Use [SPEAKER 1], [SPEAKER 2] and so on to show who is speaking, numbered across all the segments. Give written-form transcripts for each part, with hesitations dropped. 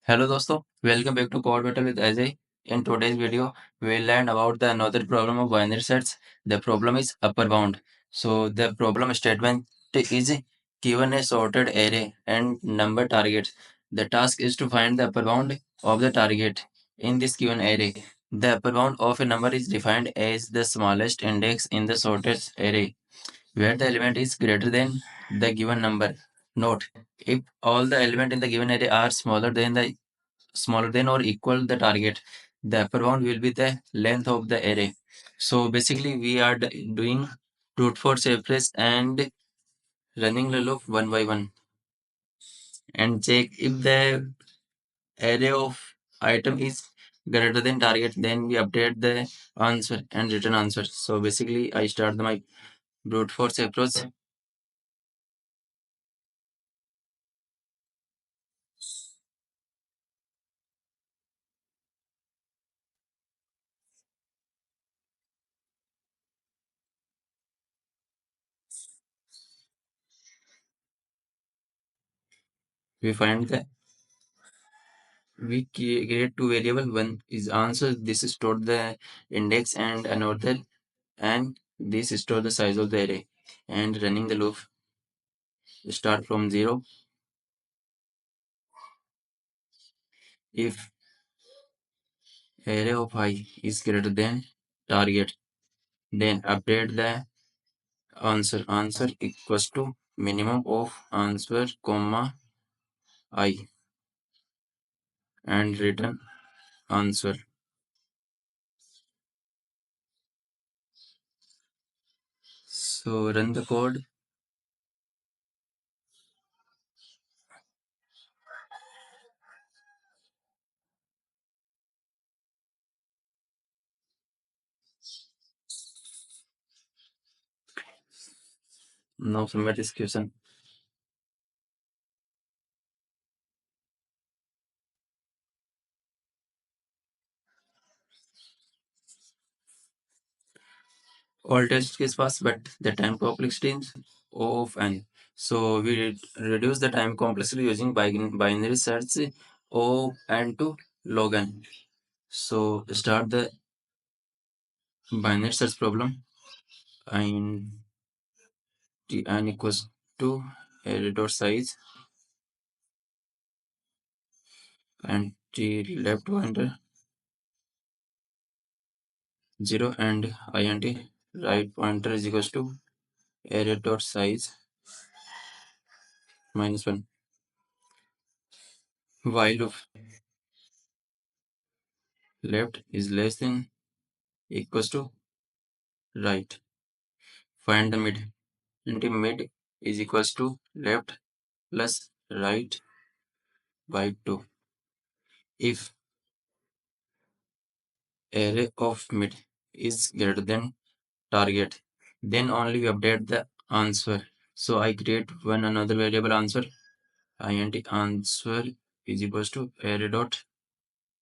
[SPEAKER 1] Hello दोस्तों, welcome back to Code Battle with Ajay. In today's video, we will learn about the another problem of binary sets. The problem is upper bound. So the problem statement is given a sorted array and number targets. The task is to find the upper bound of the target in this given array. The upper bound of a number is defined as the smallest index in the sorted array, where the element is greater than the given number. Note, if all the elements in the given array are smaller than or equal the target, the upper bound will be the length of the array. So basically we are doing brute force average and running the loop one by one and check if the array of item is greater than target, then we update the answer and return answer. So basically I start my brute force approach. We find the we create two variable. One is answer, this is stored the index, and another, and this store the size of the array. And running the loop, start from 0. If array of I is greater than target, then update the answer equals to minimum of answer comma I and return answer. So run the code. Now submit this question. All test case pass, but the time complexity is O of n. So we reduce the time complexity using binary search O n to log n. So start the binary search problem, and n equals to array dot size and t left pointer 0 and int right pointer is equals to array dot size -1. While loop left is less than equals to right. Find the mid. And mid is equals to left plus right by 2. If array of mid is greater than target, then only we update the answer. So I create one another variable answer, int answer is equals to array dot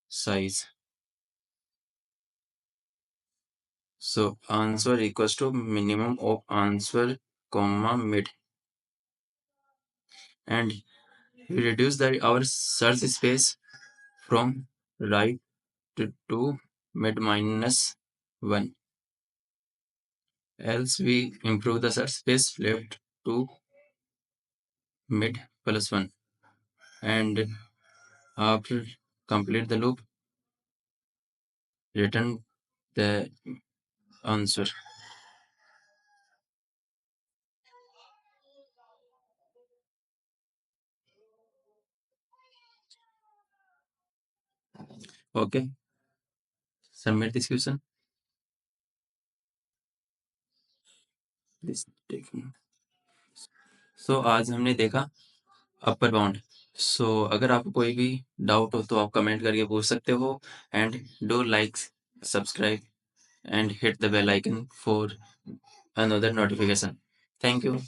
[SPEAKER 1] size. So answer equals to minimum of answer comma mid, and we reduce our search space from right to mid -1. Else we improve the search space left to mid +1. And after complete the loop, return the answer. Okay, submit this question. This taking. So आज हमने देखा upper bound. सो अगर आपको कोई भी doubt हो तो आप कमेंट करके पूछ सकते हो. And do like, subscribe and hit the bell icon for another notification. Thank you.